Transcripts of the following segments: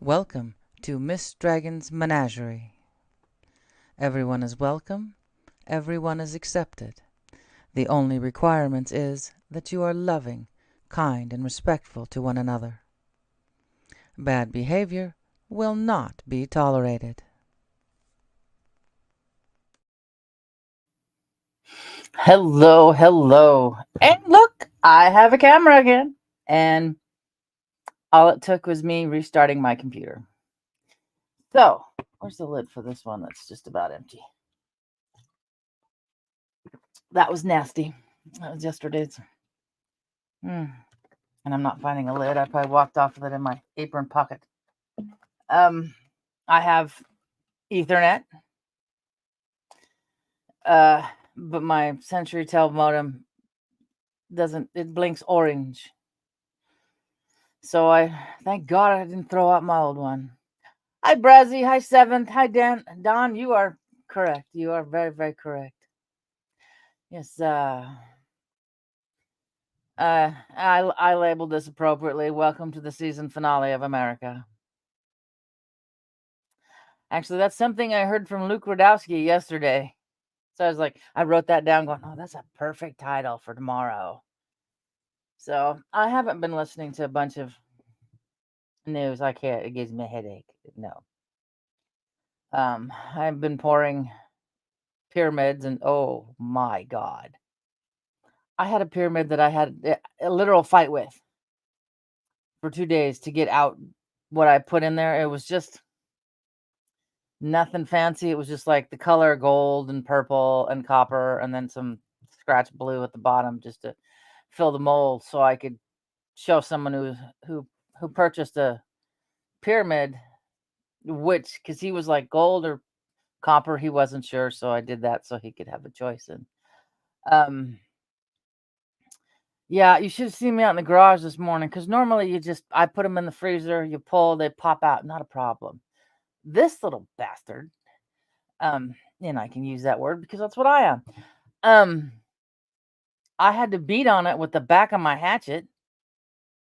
Welcome to Miss Dragon's Menagerie. Everyone is welcome, everyone is accepted. The only requirement is that you are loving, kind, and respectful to one another. Bad behavior will not be tolerated. Hello. And look, I have a camera again. And all it took was me restarting my computer. So, where's the lid for this one that's just about empty? That was nasty. That was yesterday's. And I'm not finding a lid. I probably walked off with it in my apron pocket. I have Ethernet. But my CenturyTel modem it blinks orange. So thank God I didn't throw out my old one. Hi, Brazzy. Hi, Seventh. Hi, Dan. Don, you are correct. You are very, very correct. Yes. I labeled this appropriately. Welcome to the season finale of America. Actually, that's something I heard from Luke Radowski yesterday. So I wrote that down, going, "Oh, that's a perfect title for tomorrow." So I haven't been listening to a bunch of news. I can't. It gives me a headache. No. I've been pouring pyramids, and oh my God. I had a pyramid that I had a literal fight with for 2 days to get out what I put in there. It was just nothing fancy. It was just like the color gold and purple and copper, and then some scratch blue at the bottom just to fill the mold, so I could show someone who purchased a pyramid which, because he was like gold or copper, he wasn't sure, so I did that so he could have a choice. And yeah, you should have seen me out in the garage this morning, because normally I put them in the freezer, you pull, they pop out, not a problem. This little bastard, and I can use that word because that's what I am. I had to beat on it with the back of my hatchet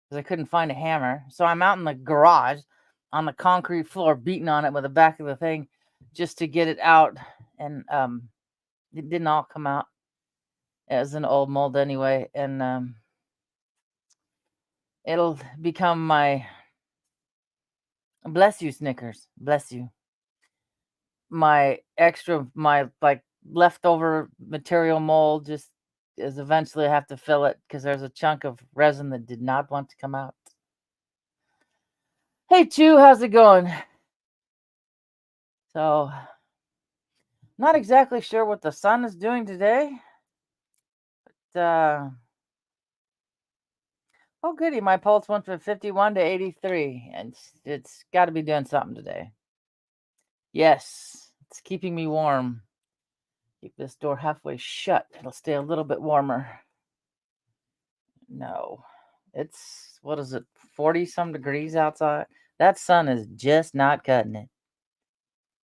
because I couldn't find a hammer. So I'm out in the garage on the concrete floor beating on it with the back of the thing just to get it out. And it didn't all come out. It was an old mold anyway. And it'll become my... Bless you, Snickers. Bless you. My leftover material mold just is eventually I have to fill it because there's a chunk of resin that did not want to come out. Hey, Chew, how's it going? So, not exactly sure what the sun is doing today. But, oh, goody. My pulse went from 51 to 83, and it's got to be doing something today. Yes, it's keeping me warm. Keep this door halfway shut. It'll stay a little bit warmer. No, it's, what is it, 40 some degrees outside? That sun is just not cutting it.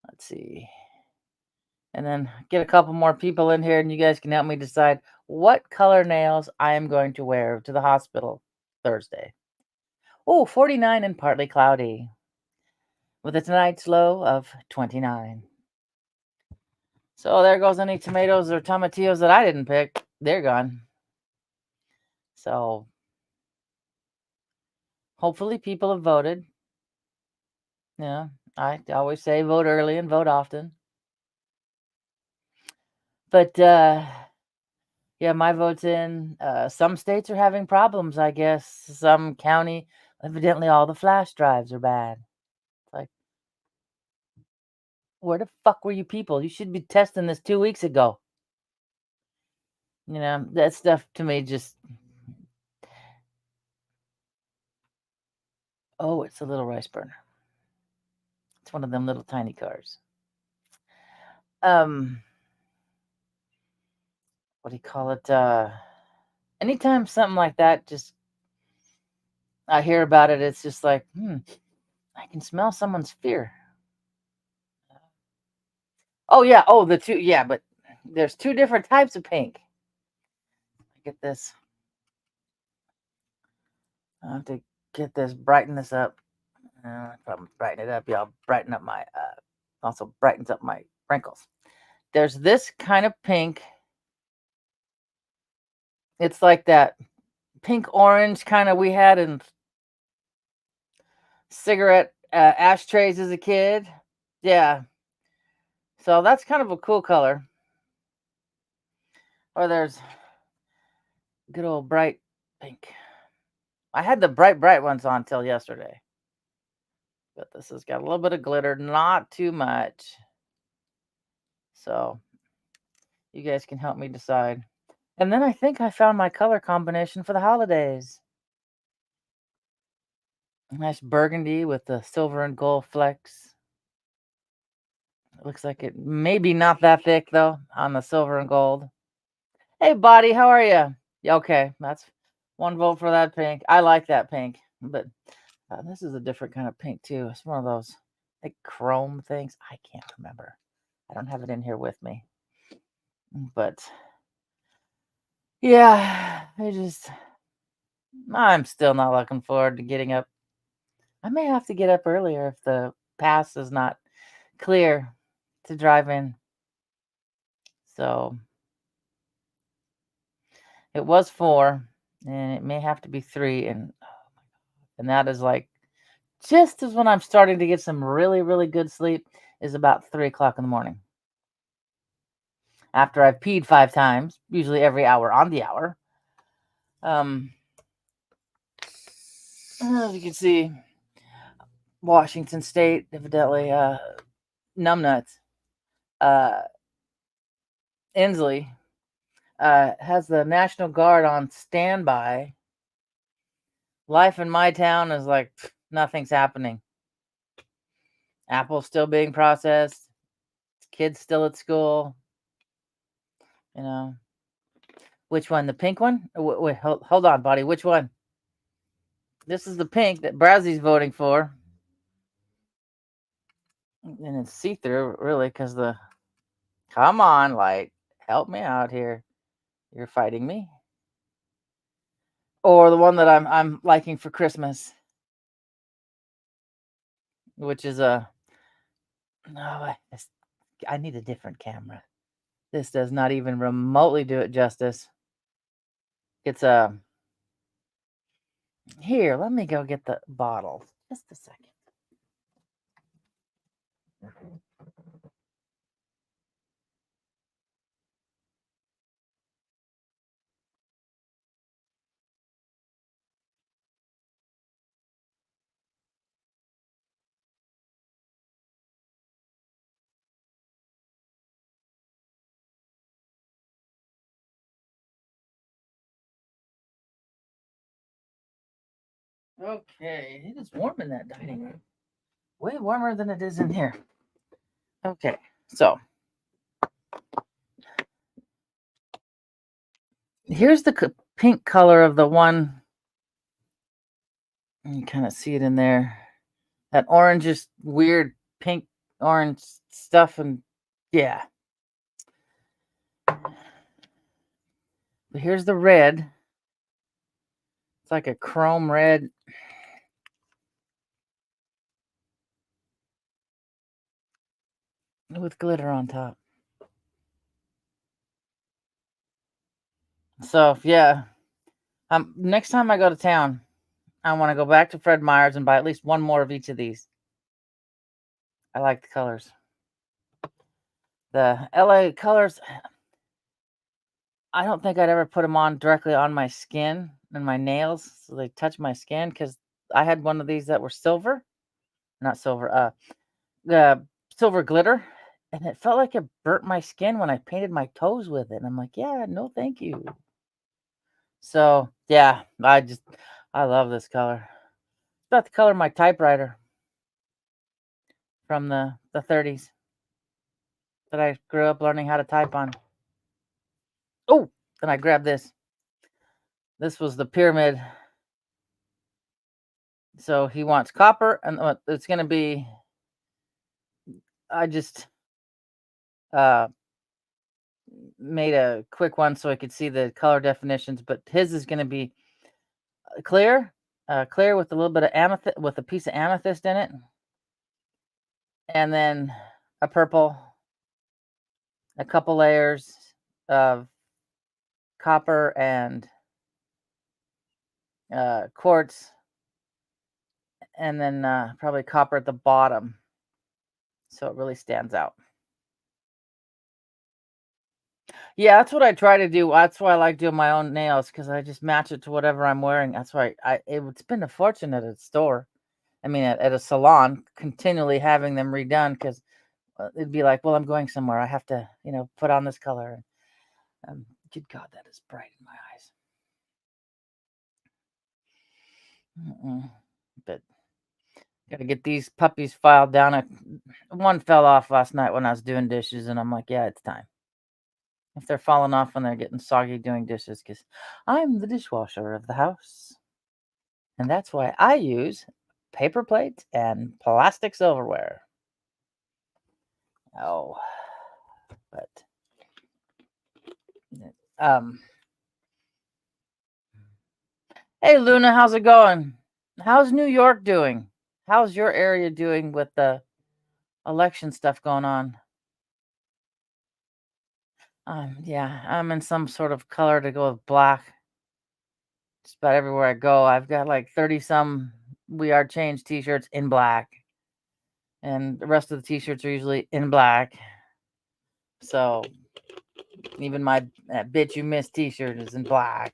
Let's see. And then get a couple more people in here, and you guys can help me decide what color nails I am going to wear to the hospital Thursday. Oh, 49 and partly cloudy, with a tonight's low of 29. So there goes any tomatoes or tomatillos that I didn't pick. They're gone. So hopefully people have voted. Yeah, I always say vote early and vote often. But yeah, my vote's in. Some states are having problems, I guess. Some county, evidently all the flash drives are bad. It's like, where the fuck were you people? You should be testing this 2 weeks ago. That stuff to me just... Oh, it's a little rice burner. It's one of them little tiny cars. What do you call it? Anytime something like that, just I hear about it, it's just like, I can smell someone's fear. Oh yeah, but there's 2 different types of pink. Get this. I have to get this, brighten this up. If I'm brighten it up, yeah, I'll brighten up my, also brightens up my wrinkles. There's this kind of pink. It's like that pink orange kind of we had in cigarette ashtrays as a kid. Yeah. So that's kind of a cool color. Or there's good old bright pink. I had the bright ones on till yesterday. But this has got a little bit of glitter, not too much. So you guys can help me decide. And then I think I found my color combination for the holidays. Nice burgundy with the silver and gold flecks. It looks like it maybe not that thick though on the silver and gold. Hey, Body, how are you? Yeah, okay, that's one vote for that pink. I like that pink, but this is a different kind of pink too. It's one of those like chrome things. I can't remember. I don't have it in here with me. But yeah, I'm still not looking forward to getting up. I may have to get up earlier if the pass is not clear to drive in. So it was 4, and it may have to be 3, and that is like just as when I'm starting to get some really, really good sleep is about 3 o'clock in the morning. After I've peed 5 times, usually every hour on the hour. As you can see, Washington State, evidently, numbnuts. Inslee has the National Guard on standby. Life in my town is like nothing's happening. Apple's still being processed. Kids still at school. You know, which one? The pink one? Wait, hold on, buddy. Which one? This is the pink that Brazy's voting for. And it's see-through, really, because the... Come on, light. Help me out here. You're fighting me. Or the one that I'm liking for Christmas, which is a... No, I need a different camera. This does not even remotely do it justice. It's a... Here, let me go get the bottle. Just a second. Okay, it is warm in that dining room. Way warmer than it is in here. Okay, so here's the pink color of the one. You kind of see it in there. That orange is weird pink orange stuff, and yeah. But here's the red. It's like a chrome red. With glitter on top. So yeah, next time I go to town, I want to go back to Fred Meyer's and buy at least one more of each of these. I like the colors. The LA colors, I don't think I'd ever put them on directly on my skin and my nails, so they touch my skin, because I had one of these that were silver, not silver, the silver glitter, and it felt like it burnt my skin when I painted my toes with it. And I'm like, yeah, no, thank you. So yeah, I love this color. It's about the color of my typewriter from the 30s that I grew up learning how to type on. Oh, then I grabbed this. This was the pyramid. So he wants copper, and it's going to be... I just made a quick one so I could see the color definitions, but his is going to be clear, clear with a little bit of amethyst, with a piece of amethyst in it, and then a purple, a couple layers of copper and quartz, and then probably copper at the bottom, so it really stands out. Yeah, that's what I try to do. That's why I like doing my own nails, because I just match it to whatever I'm wearing. That's why it would spend a fortune at a store. I mean, at a salon, continually having them redone, because it'd be like, well, I'm going somewhere. I have to, put on this color. Good God, that is bright in my eyes. But got to get these puppies filed down. One fell off last night when I was doing dishes, and I'm like, yeah, it's time. If they're falling off when they're getting soggy doing dishes, because I'm the dishwasher of the house. And that's why I use paper plates and plastic silverware. Oh, but hey, Luna, how's it going? How's New York doing? How's your area doing with the election stuff going on? Yeah, I'm in some sort of color to go with black. Just about everywhere I go, I've got like 30 some We Are Change t-shirts in black. And the rest of the t-shirts are usually in black. So even my Bitch You Miss t-shirt is in black.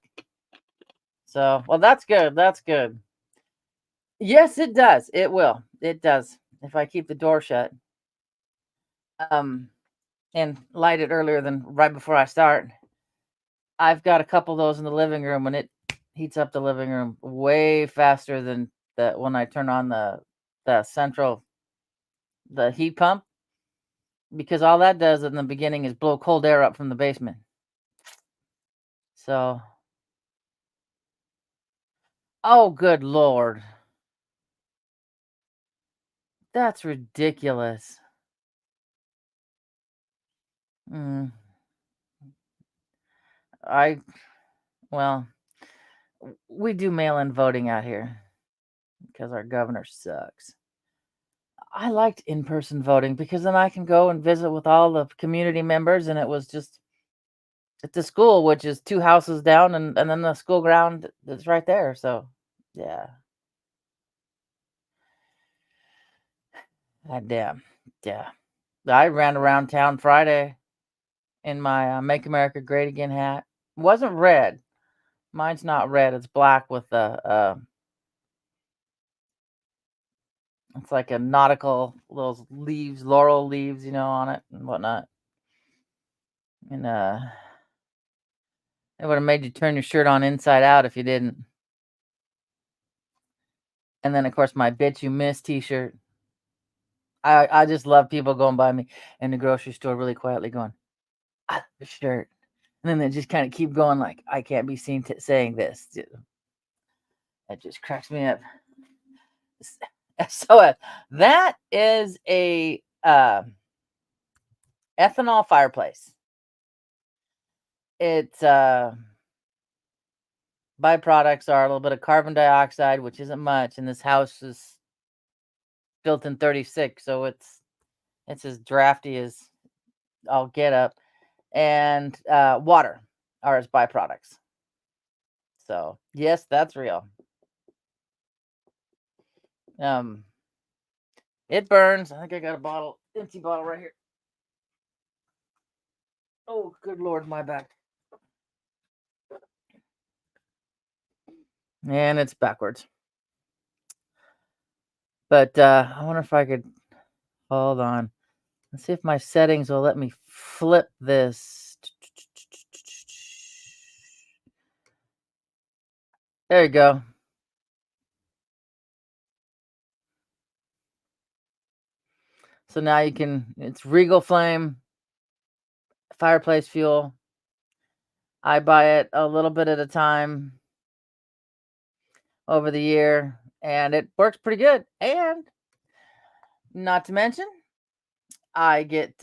So, well, that's good. That's good. Yes, it does. It will. It does. If I keep the door shut. And light it earlier than right before I start. I've got a couple of those in the living room, and it heats up the living room way faster than when I turn on the central heat pump, because all that does in the beginning is blow cold air up from the basement. So, oh, good Lord. That's ridiculous. Well, we do mail-in voting out here because our governor sucks. I liked in-person voting because then I can go and visit with all the community members, and it was just at the school, which is 2 houses down, and then the school ground is right there. So, yeah. God damn. Yeah. I ran around town Friday in my Make America Great Again hat. It wasn't red. Mine's not red. It's black with it's like a nautical, those leaves, laurel leaves, on it and whatnot. And it would have made you turn your shirt on inside out if you didn't. And then, of course, my Bitch You Miss t-shirt. I just love people going by me in the grocery store really quietly going, the shirt. And then they just kind of keep going like, I can't be seen saying this. It just cracks me up. So that is a ethanol fireplace. It's byproducts are a little bit of carbon dioxide, which isn't much, and this house is built in 36, so it's as drafty as I'll get up, and water are its byproducts. So yes, that's real. It burns. I think I got a empty bottle right here. Oh, good Lord, my back. And it's backwards. But I wonder if I could, hold on. Let's see if my settings will let me flip this. There you go. So now you can, it's Regal Flame fireplace fuel. I buy it a little bit at a time over the year, and it works pretty good. And not to mention, I get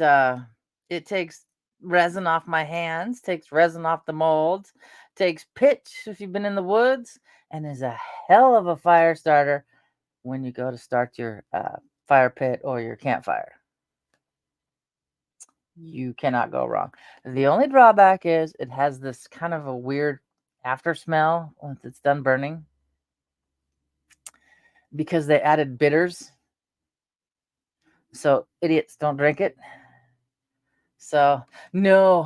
it takes resin off my hands, takes resin off the molds, takes pitch if you've been in the woods, and is a hell of a fire starter when you go to start your fire pit or your campfire. You cannot go wrong. The only drawback is it has this kind of a weird after smell once it's done burning because they added bitters. So idiots don't drink it. So no,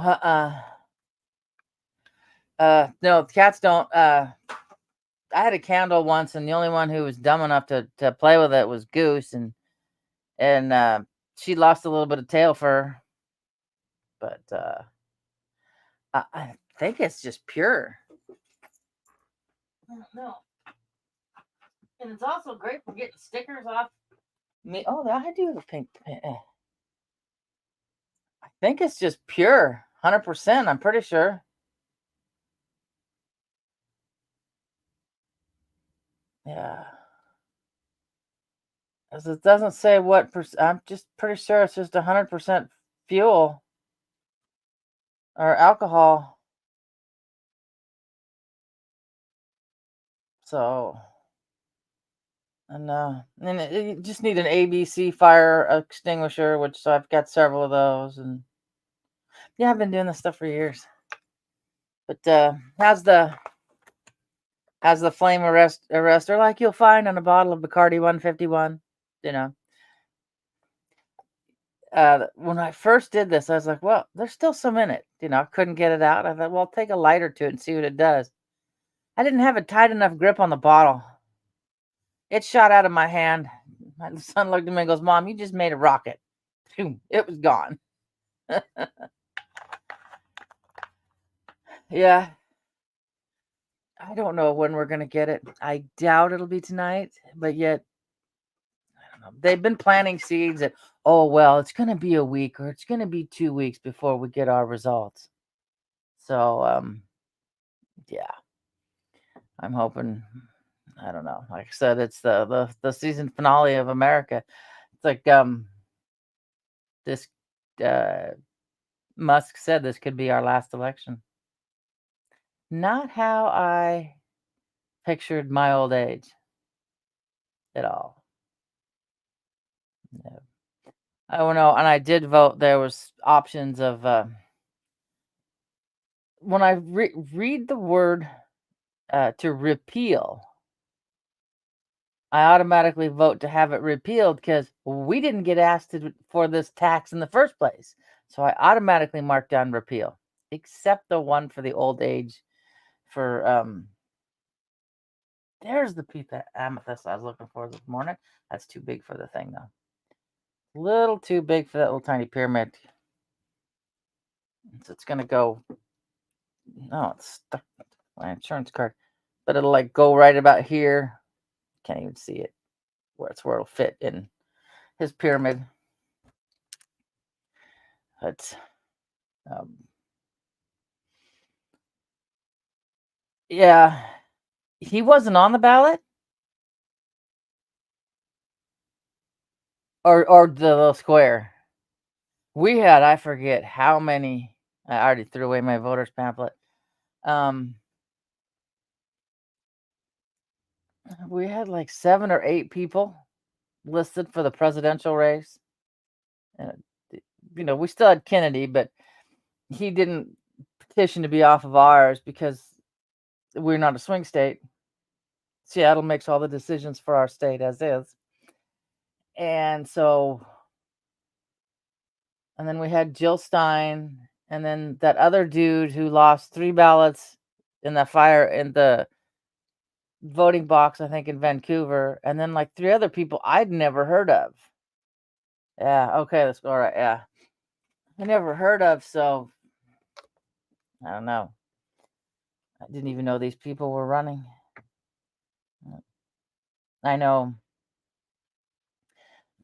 no, cats don't. I had a candle once, and the only one who was dumb enough to play with it was Goose, and she lost a little bit of tail fur, but I think it's just pure. No, and it's also great for getting stickers off me. Oh, I do have a pink pen. I think it's just pure, 100%. I'm pretty sure. Yeah. As it doesn't say what I'm just pretty sure it's just 100% fuel or alcohol. So, and you just need an ABC fire extinguisher, which I've got several of those, and yeah, I've been doing this stuff for years. But how's the flame arrestor like you'll find on a bottle of Bacardi 151? You know, when I first did this, I was like, well, there's still some in it. You know, I couldn't get it out. I thought, well, take a lighter to it and see what it does. I didn't have a tight enough grip on the bottle. It shot out of my hand. My son looked at me and goes, Mom, you just made a rocket. Boom, it was gone. Yeah. I don't know when we're going to get it. I doubt it'll be tonight, but yet, I don't know. They've been planting seeds that, oh, well, it's going to be a week or it's going to be 2 weeks before we get our results. So, yeah, I'm hoping, I don't know. Like I said, it's the season finale of America. It's like, this, Musk said this could be our last election. Not how I pictured my old age at all. No. I don't know, and I did vote. There was options of when I read the word to repeal, I automatically vote to have it repealed because we didn't get asked for this tax in the first place. So I automatically mark down repeal, except the one for the old age. For there's the piece of amethyst I was looking for this morning. That's too big for the thing though. Little too big for that little tiny pyramid. So it's gonna go. No, it's stuck with my insurance card, but it'll like go right about here. Can't even see it. Where it'll fit in his pyramid. But um, yeah, he wasn't on the ballot, or the little square. We had, I forget how many. I already threw away my voter's pamphlet. We had like 7 or 8 people listed for the presidential race. And, we still had Kennedy, but he didn't petition to be off of ours because we're not a swing state. Seattle makes all the decisions for our state as is. And so, and then we had Jill Stein, and then that other dude who lost 3 ballots in the fire in the voting box, I think in Vancouver, and then like 3 other people I'd never heard of. Yeah, okay, let's go. All right, yeah. I never heard of, so I don't know. I didn't even know these people were running. I know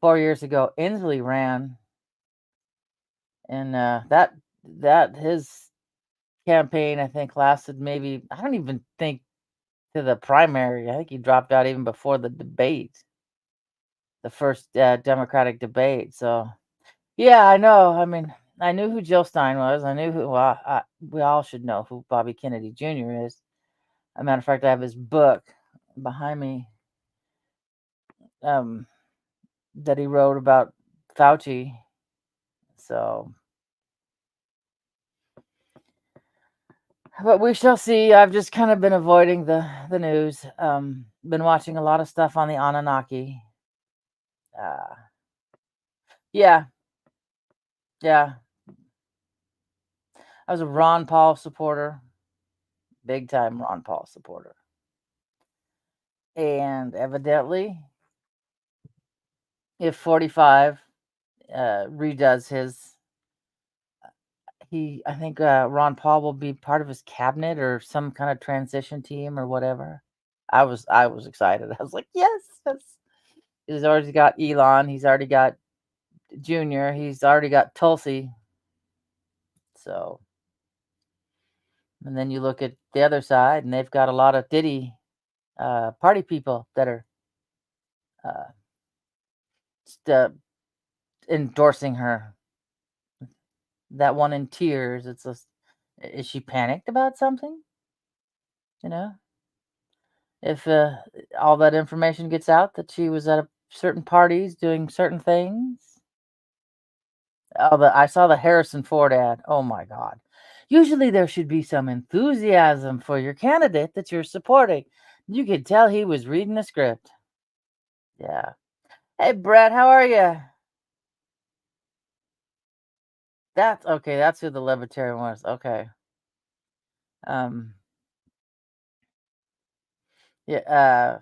4 years ago, Inslee ran, and that his campaign, I think, lasted maybe, I don't even think, to the primary. I think he dropped out even before the debate, the first Democratic debate. So, yeah, I know. I mean, I knew who Jill Stein was. I knew who. Well, we all should know who Bobby Kennedy Jr. is. a matter of fact, I have his book behind me that he wrote about Fauci. So, but we shall see. I've just kind of been avoiding the news. Been watching a lot of stuff on the Anunnaki. Uh, yeah, yeah. I was a Ron Paul supporter, big time Ron Paul supporter, and evidently, if 45 redoes his, I think Ron Paul will be part of his cabinet or some kind of transition team or whatever. I was excited. I was like, yes, yes. He's already got Elon. He's already got Junior. He's already got Tulsi. So, and then you look at the other side, and they've got a lot of Diddy party people that are uh, endorsing her. That one in tears. Is she panicked about something? You know, if all that information gets out that she was at certain parties doing certain things. Oh, I saw the Harrison Ford ad. Oh my God. Usually there should be some enthusiasm for your candidate that you're supporting. You could tell he was reading the script. Yeah. Hey, Brett, how are you? That's okay. That's who the libertarian was. Okay. Um. Yeah.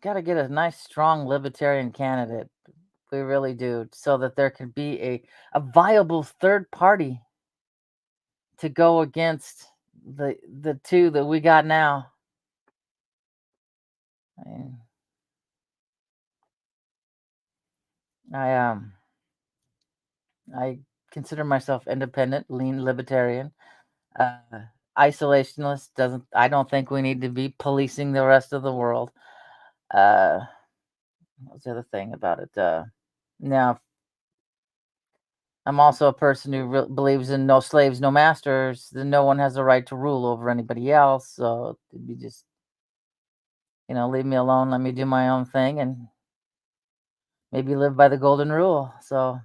Got to get a nice, strong libertarian candidate. We really do, so that there could be a viable third party to go against the two that we got now. I mean, I I consider myself independent, lean libertarian. Uh, Isolationist doesn't. I don't think we need to be policing the rest of the world. Uh, what was the other thing about it? Now, I'm also a person who believes in no slaves, no masters. Then no one has the right to rule over anybody else. So it'd be just, leave me alone. Let me do my own thing and maybe live by the golden rule. So,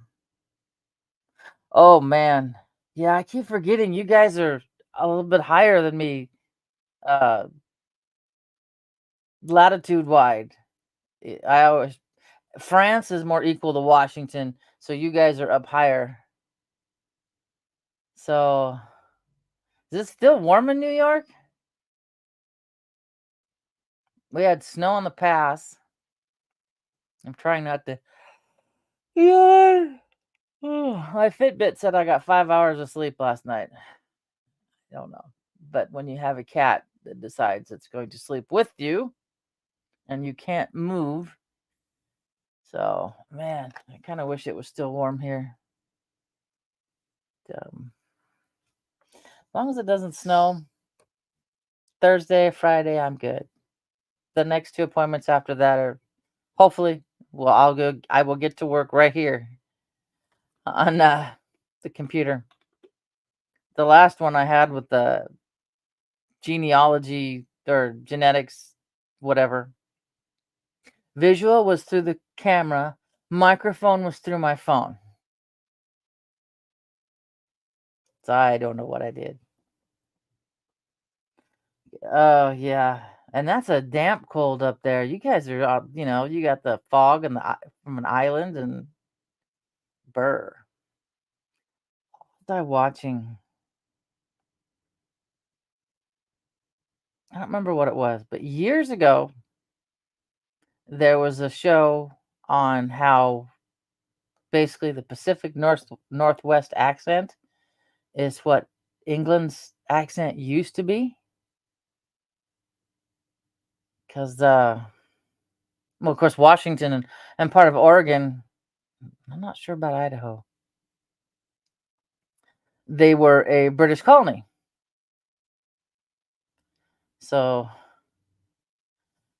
oh man, yeah, I keep forgetting you guys are a little bit higher than me, uh, latitude wide. I always France is more equal to Washington, so you guys are up higher. So, is it still warm in New York? We had snow on the pass. I'm trying not to. Yeah. My Fitbit said I got 5 hours of sleep last night. I don't know. But when you have a cat that decides it's going to sleep with you and you can't move, so man, I kind of wish it was still warm here. As long as it doesn't snow, Thursday, Friday, I'm good. The next two appointments after that are hopefully, well, I will get to work right here on the computer. The last one I had with the genealogy or genetics, whatever. Visual was through the camera, microphone was through my phone. So I don't know what I did. Oh, yeah. And that's a damp cold up there. You guys are, you got the fog and from an island and burr. What was I watching? I don't remember what it was, but years ago, there was a show on how basically the Pacific Northwest accent is what England's accent used to be. Because, well, of course, Washington and part of Oregon, I'm not sure about Idaho. They were a British colony. So,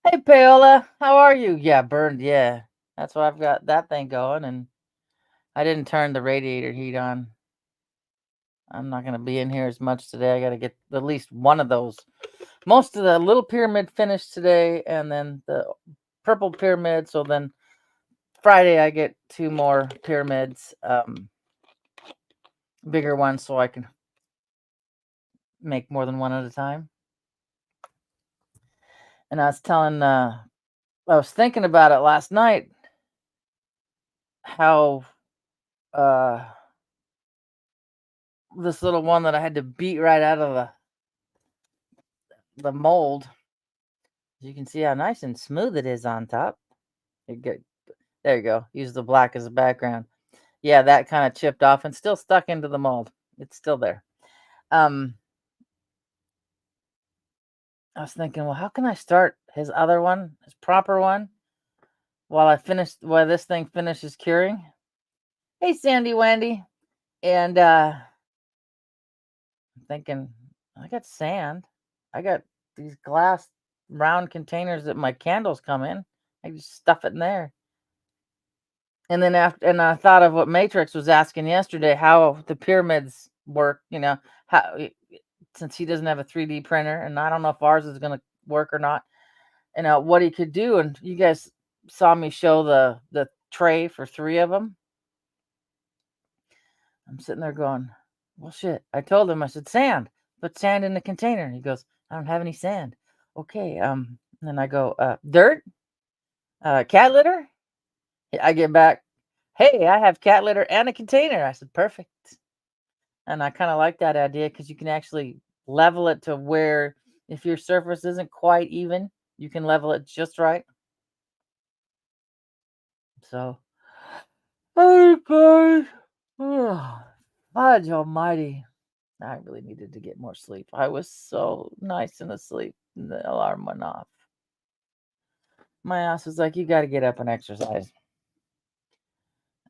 hey, Paola, how are you? Yeah, burned. Yeah, that's why I've got that thing going. And I didn't turn the radiator heat on. I'm not going to be in here as much today. I got to get at least one of those. Most of the little pyramid finished today, and then the purple pyramid. So then Friday I get 2 more pyramids, bigger ones, so I can make more than one at a time. And I was thinking about it last night, how this little one that I had to beat right out of the mold. You can see how nice and smooth it is on top. There you go. Use the black as a background. Yeah, that kind of chipped off and still stuck into the mold. It's still there. I was thinking, well, how can I start his other one, his proper one, while this thing finishes curing? Hey, Sandy Wendy. And I'm thinking, I got sand. I got these glass round containers that my candles come in. I just stuff it in there. And then I thought of what Matrix was asking yesterday, how the pyramids work, how, since he doesn't have a 3D printer, and I don't know if ours is going to work or not, what he could do. And you guys saw me show the tray for 3 of them. I'm sitting there going, well, shit. I told him, I said, sand, put sand in the container. He goes, I don't have any sand. Okay. And then I go, dirt, cat litter. I get back, hey, I have cat litter and a container. I said, perfect. And I kind of like that idea because you can actually level it to where if your surface isn't quite even, you can level it just right. So, hey guys, fudge almighty. I really needed to get more sleep. I was so nice and asleep, and the alarm went off. My ass was like, you got to get up and exercise.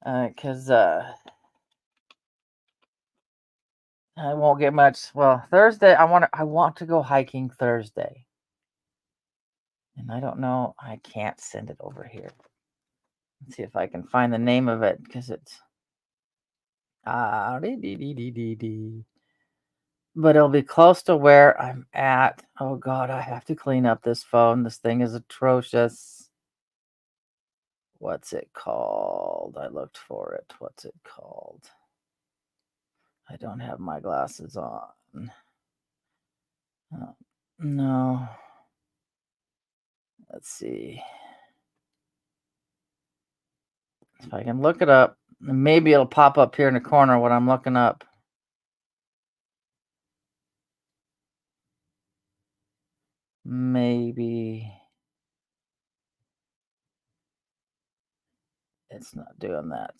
Because I won't get much. Well, Thursday, I want to go hiking Thursday. And I don't know. I can't send it over here. Let's see if I can find the name of it because it's. But it'll be close to where I'm at. Oh, God, I have to clean up this phone. This thing is atrocious. What's it called? I looked for it. What's it called? I don't have my glasses on. No. Let's see. If I can look it up, maybe it'll pop up here in the corner what I'm looking up. Maybe it's not doing that.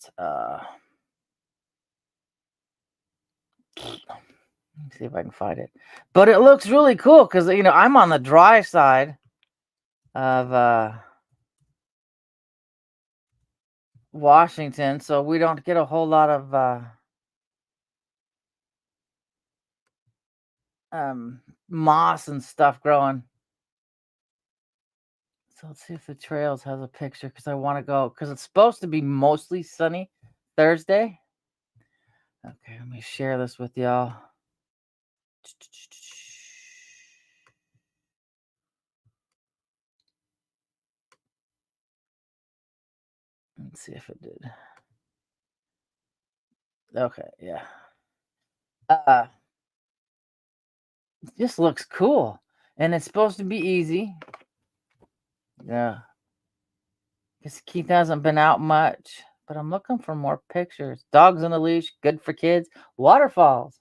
Let's see if I can find it. But it looks really cool because I'm on the dry side of Washington, so we don't get a whole lot of moss and stuff growing. So let's see if the trails has a picture because I want to go because it's supposed to be mostly sunny Thursday. Okay, let me share this with y'all. Let's see if it did. Okay, yeah. It just looks cool. And it's supposed to be easy. Yeah. Because Keith hasn't been out much. But I'm looking for more pictures. Dogs on a leash, good for kids. Waterfalls.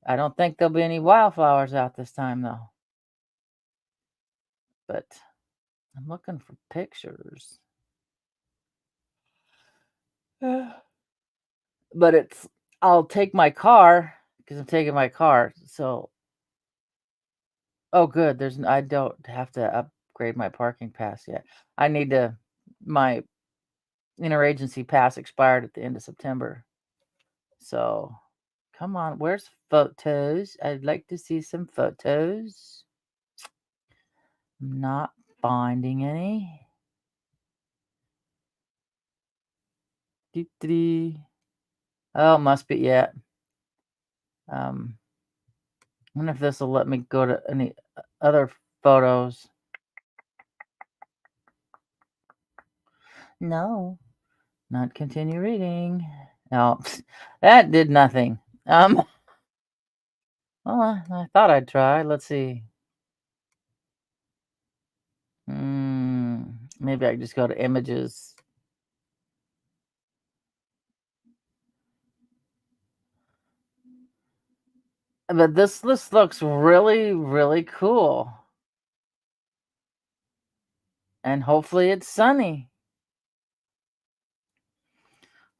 I don't think there'll be any wildflowers out this time, though. But I'm looking for pictures. But I'll take my car because I'm taking my car. So, oh, good. I don't have to upgrade my parking pass yet. I need my interagency pass expired at the end of September. So, come on. Where's photos? I'd like to see some photos. I'm not finding any. Oh, must be, yeah. I wonder if this will let me go to any other photos. No, not continue reading. No, that did nothing. Well, I thought I'd try. Let's see. Maybe I can just go to images. But this looks really, really cool. And hopefully it's sunny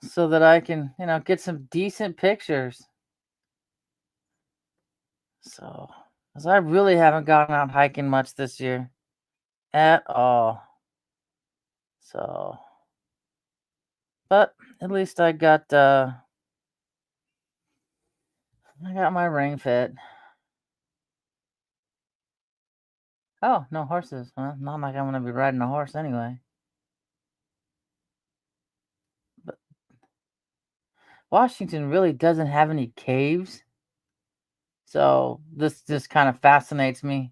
so that I can, get some decent pictures. So, because I really haven't gone out hiking much this year at all. So, but at least I got my ring fit. Oh, no horses. Huh? Not like I'm gonna be riding a horse anyway. But Washington really doesn't have any caves. So this just kind of fascinates me.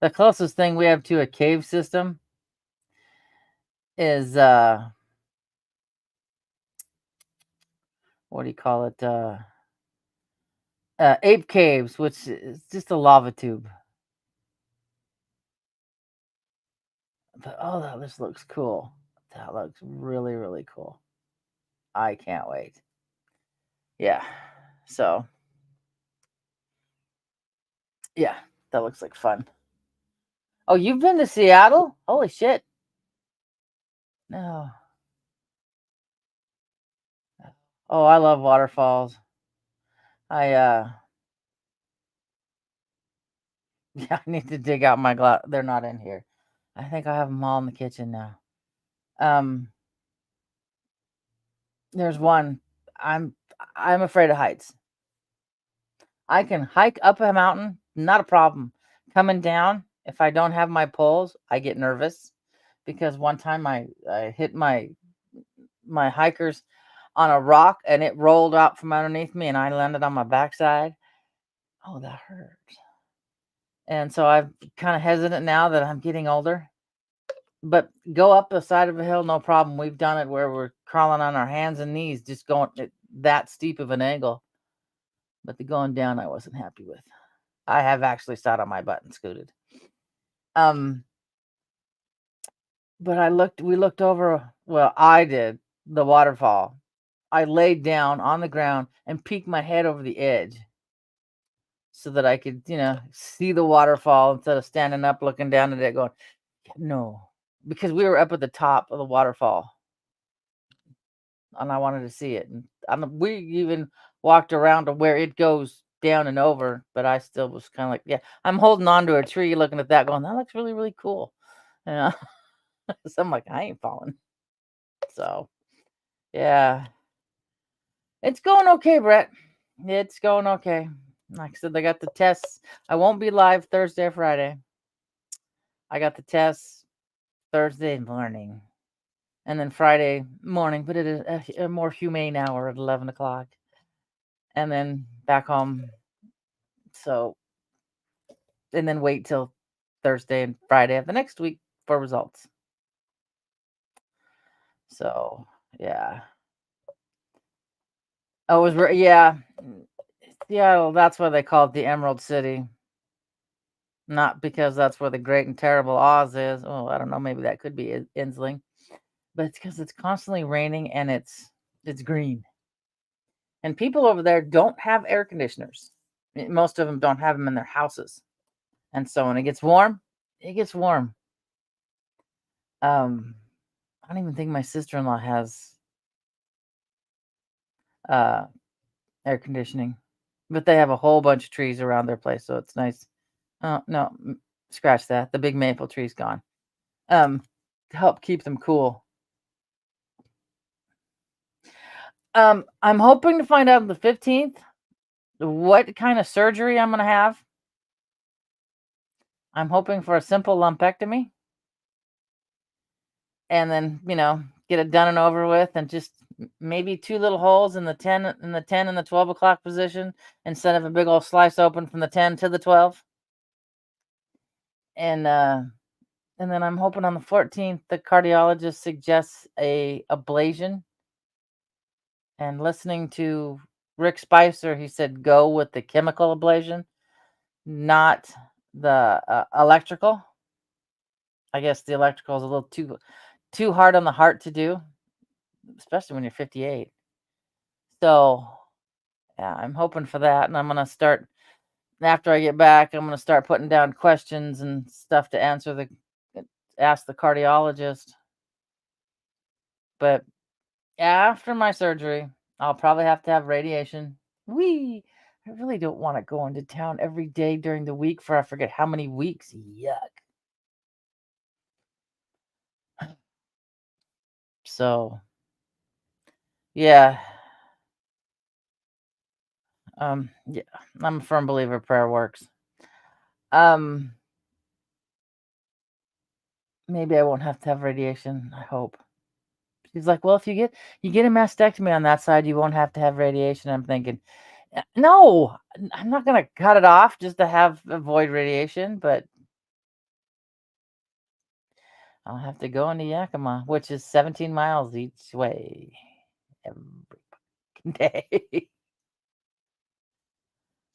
The closest thing we have to a cave system is what do you call it? Ape caves, which is just a lava tube. But oh, this looks cool. That looks really, really cool. I can't wait. Yeah. So yeah, that looks like fun. Oh, you've been to Seattle? Holy shit. No. Oh, I love waterfalls. I yeah, I need to dig out my glass. They're not in here. I think I have them all in the kitchen now. There's one. I'm afraid of heights. I can hike up a mountain, not a problem. Coming down, if I don't have my poles, I get nervous because one time I hit my hikers on a rock and it rolled out from underneath me and I landed on my backside. Oh, that hurt. And so I'm kind of hesitant now that I'm getting older. But go up the side of a hill, no problem. We've done it where we're crawling on our hands and knees, just going at that steep of an angle. But the going down, I wasn't happy with. I have actually sat on my butt and scooted. But we looked over, well, I did, the waterfall. I laid down on the ground and peeked my head over the edge so that I could, see the waterfall instead of standing up looking down at it going, no, because we were up at the top of the waterfall and I wanted to see it. And we even walked around to where it goes down and over, but I still was kind of like, yeah, I'm holding on to a tree looking at that going, that looks really, really cool. So I'm like, I ain't falling. So, yeah. It's going okay, Brett. It's going okay. Like I said, I got the tests. I won't be live Thursday or Friday. I got the tests Thursday morning. And then Friday morning, but it is a more humane hour at 11 o'clock. And then back home. So, and then wait till Thursday and Friday of the next week for results. So, yeah. Oh, it was, yeah. Seattle, that's why they call it the Emerald City. Not because that's where the great and terrible Oz is. Oh, I don't know. Maybe that could be Insling. But it's because it's constantly raining and it's green. And people over there don't have air conditioners. Most of them don't have them in their houses. And so when it gets warm, it gets warm. I don't even think my sister-in-law has air conditioning. But they have a whole bunch of trees around their place, so it's nice. Oh, no, scratch that. The big maple tree's gone. To help keep them cool. I'm hoping to find out on the 15th what kind of surgery I'm going to have. I'm hoping for a simple lumpectomy. And then, get it done and over with, and just maybe two little holes in the 10 and the 12 o'clock position instead of a big old slice open from the 10 to the 12. And then I'm hoping on the 14th the cardiologist suggests a ablation. And listening to Rick Spicer, he said go with the chemical ablation, not the electrical. I guess the electrical is a little too hard on the heart to do, especially when you're 58. So yeah, I'm hoping for that, and I'm gonna start after I get back. I'm gonna start putting down questions and stuff to ask the cardiologist. But after my surgery, I'll probably have to have radiation. Wee! I really don't want to go into town every day during the week for I forget how many weeks. Yuck. So, yeah. Yeah, I'm a firm believer prayer works. Um, Maybe I won't have to have radiation, I hope. She's like, "Well, if you get a mastectomy on that side, you won't have to have radiation." I'm thinking, No, I'm not gonna cut it off just to avoid radiation, but I'll have to go into Yakima, which is 17 miles each way every day.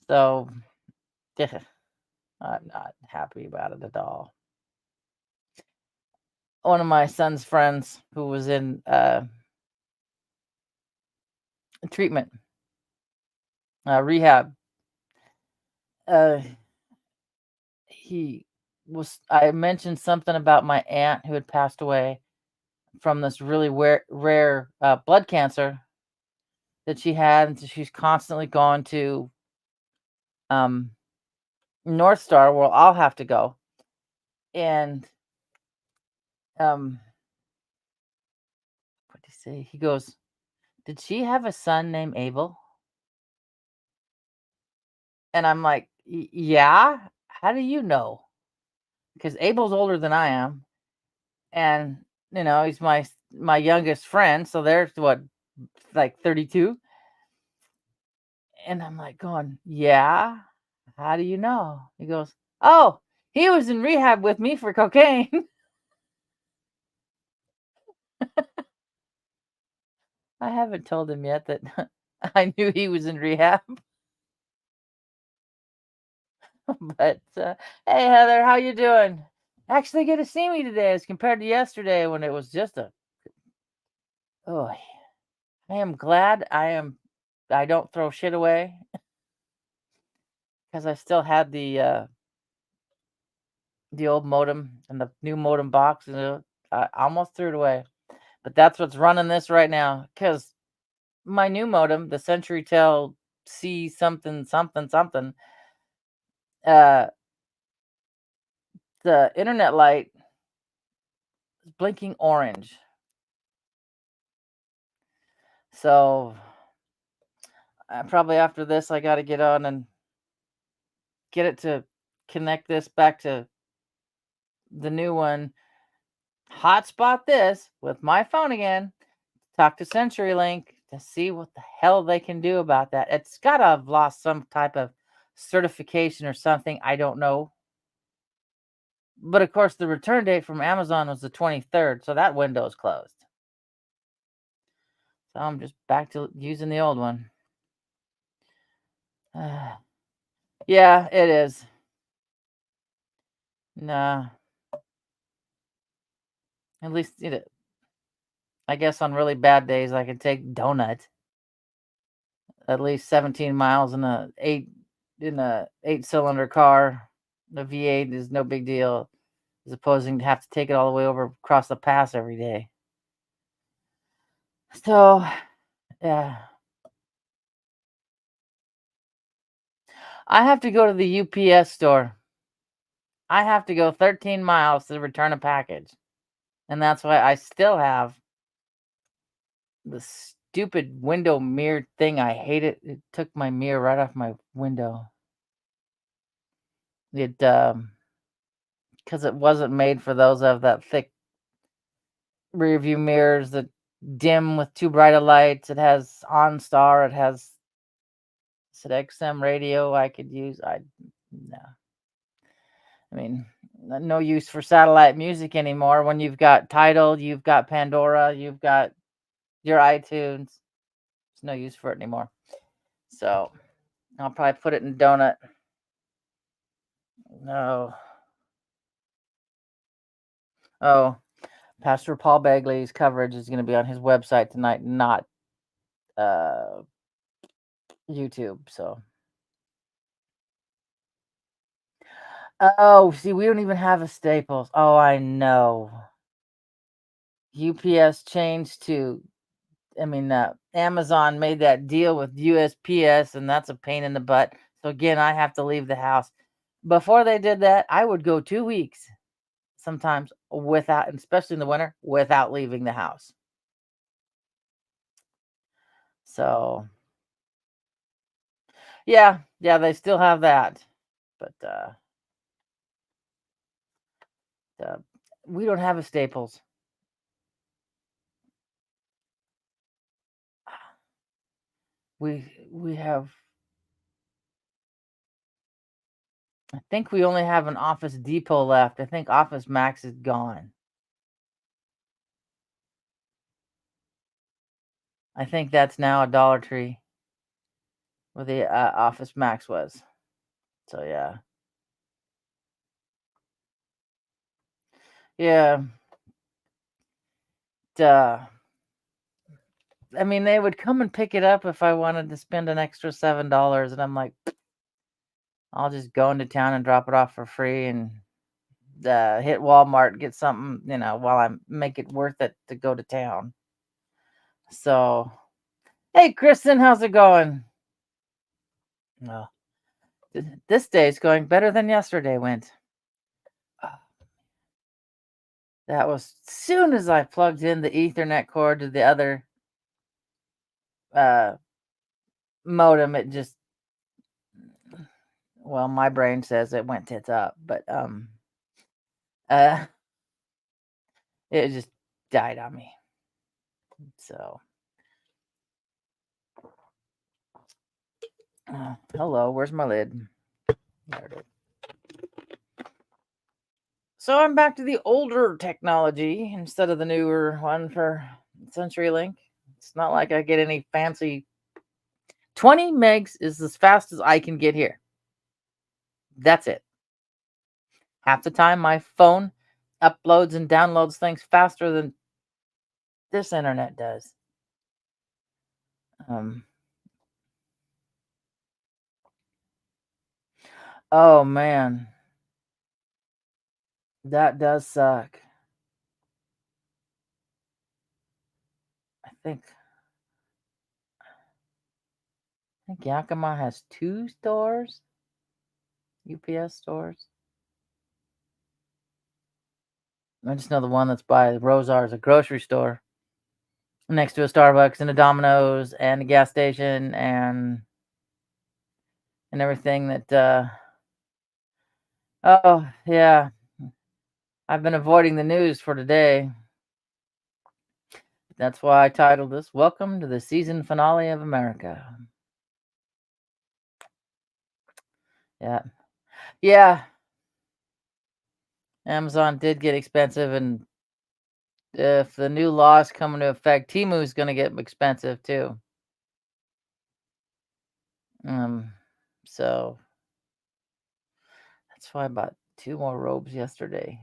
So, yeah, I'm not happy about it at all. One of my son's friends who was in treatment, rehab, uh, I mentioned something about my aunt who had passed away from this really rare blood cancer that she had, and so she's constantly gone to um, North Star, where I'll have to go. And um, what did he say? He goes, "Did she have a son named Abel?" And I'm like, "Yeah. How do you know?" Because Abel's older than I am, and he's my youngest friend. So there's what, like 32. And I'm like going, "Yeah. How do you know?" He goes, "Oh, he was in rehab with me for cocaine." I haven't told him yet that I knew he was in rehab. But hey, Heather, how you doing? Actually, get to see me today as compared to yesterday when it was just a. Oh, I am glad I don't throw shit away because I still had the old modem and the new modem box, and I almost threw it away. But that's what's running this right now because my new modem, the CenturyTel C something something something, uh, the internet light is blinking orange. So probably after this, I got to get on and get it to connect this back to the new one. Hotspot this with my phone again. Talk to CenturyLink to see what the hell they can do about that. It's got to have lost some type of certification or something. I don't know. But of course, the return date from Amazon was the 23rd, so that window is closed. So I'm just back to using the old one. Yeah, it is. Nah. At least I guess on really bad days I can take donut at least 17 miles in a 8-cylinder car. The V8 is no big deal, as opposed to have to take it all the way over across the pass every day. So yeah, I have to go to the UPS store. I have to go 13 miles to return a package, and that's why I still have the stupid window mirror thing. I hate it. It took my mirror right off my window. It because it wasn't made for those of that thick rear view mirrors that dim with too bright of lights. It has OnStar. It has XM radio I could use. No. I mean, no use for satellite music anymore. When you've got Tidal, you've got Pandora, you've got your iTunes. There's no use for it anymore. So I'll probably put it in donut. No. Oh, Pastor Paul Bagley's coverage is going to be on his website tonight, not YouTube. So, oh, see, we don't even have a Staples. Oh, I know. UPS changed to, Amazon made that deal with USPS, and that's a pain in the butt. So again, I have to leave the house. Before they did that, I would go 2 weeks sometimes without, especially in the winter, without leaving the house. So yeah, they still have that, but we don't have a Staples. We have. I think we only have an Office Depot left. I think Office Max is gone. I think that's now a Dollar Tree, where the Office Max was. So yeah. Yeah. They would come and pick it up if I wanted to spend an extra $7, and I'm like, I'll just go into town and drop it off for free and hit Walmart, get something, while I make it worth it to go to town. So, hey, Kristen, how's it going? No, this day is going better than yesterday went. That was soon as I plugged in the Ethernet cord to the other modem. It just, well, my brain says it went tits up, but it just died on me. So, hello, where's my lid? There it is. So I'm back to the older technology instead of the newer one for CenturyLink. It's not like I get any fancy. 20 megs is as fast as I can get here. That's it. Half the time, my phone uploads and downloads things faster than this internet does. Oh man, that does suck. I think Yakima has 2 stores, UPS stores. I just know the one that's by Rosar is a grocery store next to a Starbucks and a Domino's and a gas station and everything that oh yeah. I've been avoiding the news for today. That's why I titled this Welcome to the Season Finale of America. Yeah. Yeah. Amazon did get expensive, and if the new laws come into effect, Temu's going to get expensive too. So that's why I bought 2 more robes yesterday,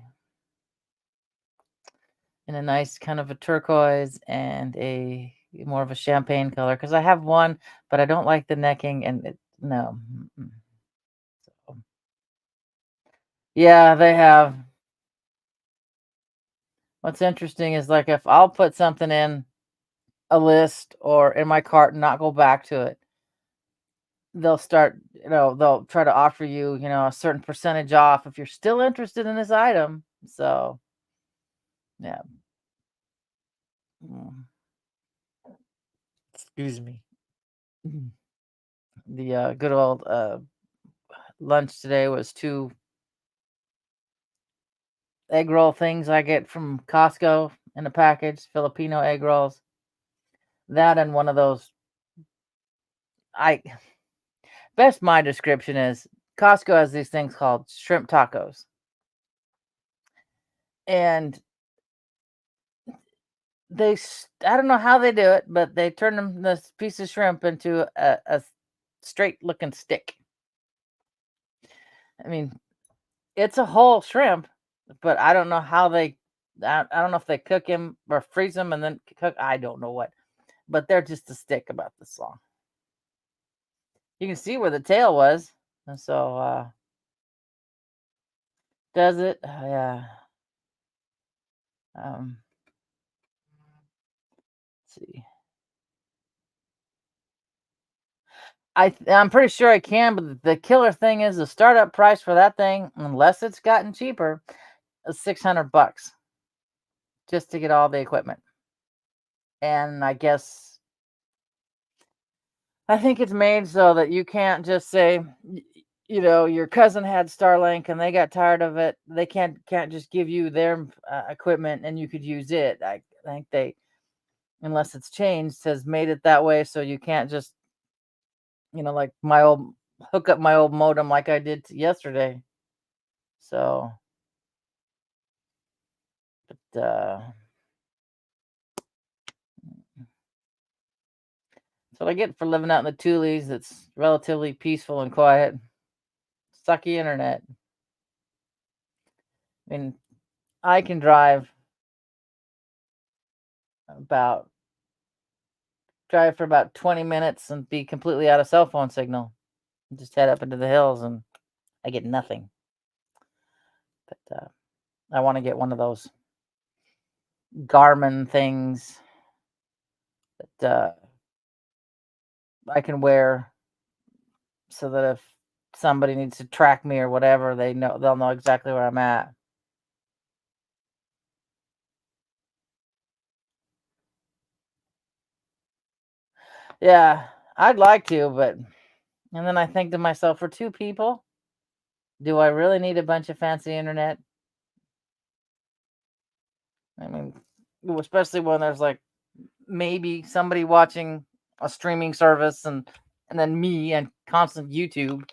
in a nice kind of a turquoise and a more of a champagne color, because I have one, but I don't like the necking, and no. So, yeah, they have. What's interesting is, like, if I'll put something in a list or in my cart and not go back to it, they'll start, they'll try to offer you, a certain percentage off if you're still interested in this item. So, yeah. Excuse me. The good old lunch today was 2 egg roll things I get from Costco. in a package, Filipino egg rolls. That and one of those. I best my description is Costco has these things called shrimp tacos, and I don't know how they do it, but they turn this piece of shrimp into a straight looking stick. I mean, it's a whole shrimp, but I don't know how I don't know if they cook him or freeze them and then cook. I don't know what, but they're just a stick about this long. You can see where the tail was, and so does it? Yeah. Um, let's see. I'm pretty sure I can, but the killer thing is the startup price for that thing, unless it's gotten cheaper, is $600 just to get all the equipment. And I guess I think it's made so that you can't just say, your cousin had Starlink and they got tired of it. They can't just give you their equipment and you could use it. I think they, unless it's changed, has made it that way so you can't just, like hook up my old modem like I did yesterday. So, but that's what I get for living out in the Tules. It's relatively peaceful and quiet. Sucky internet. I mean, I can drive for about 20 minutes and be completely out of cell phone signal. Just head up into the hills and I get nothing. But I want to get one of those Garmin things that I can wear so that if somebody needs to track me or whatever, they'll know exactly where I'm at. Yeah, I'd like to, but and then I think to myself, for two people, do I really need a bunch of fancy internet? I mean, especially when there's like maybe somebody watching a streaming service and then me and constant YouTube.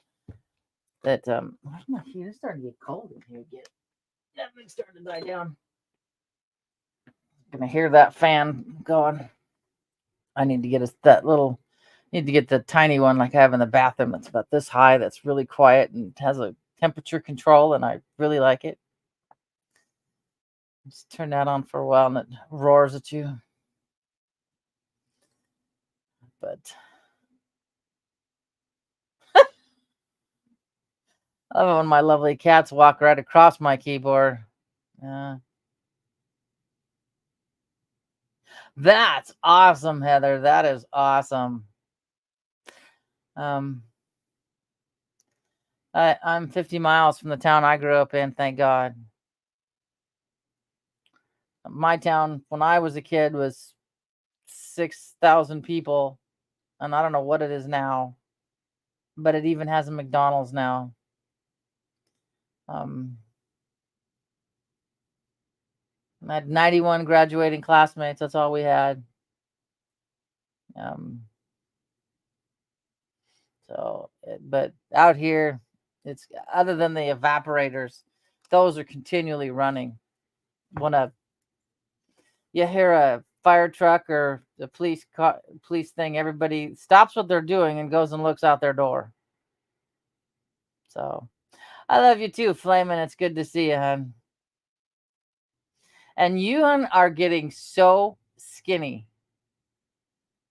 That where's my heat? It's starting to get cold in here again. That thing's starting to die down. Gonna hear that fan going. I need to get need to get the tiny one like I have in the bathroom. That's about this high. That's really quiet and has a temperature control, and I really like it. Just turn that on for a while, and it roars at you. But I love it when my lovely cats walk right across my keyboard. That's awesome, Heather. That is awesome. I'm 50 miles from the town I grew up in, thank God. My town, when I was a kid, was 6,000 people, and I don't know what it is now, but it even has a McDonald's now. I had 91 graduating classmates. That's all we had. But out here, it's other than the evaporators, those are continually running. When you hear a fire truck or the police thing, everybody stops what they're doing and goes and looks out their door. So I love you too, Flamin'. It's good to see you, hon. And you, hon, are getting so skinny.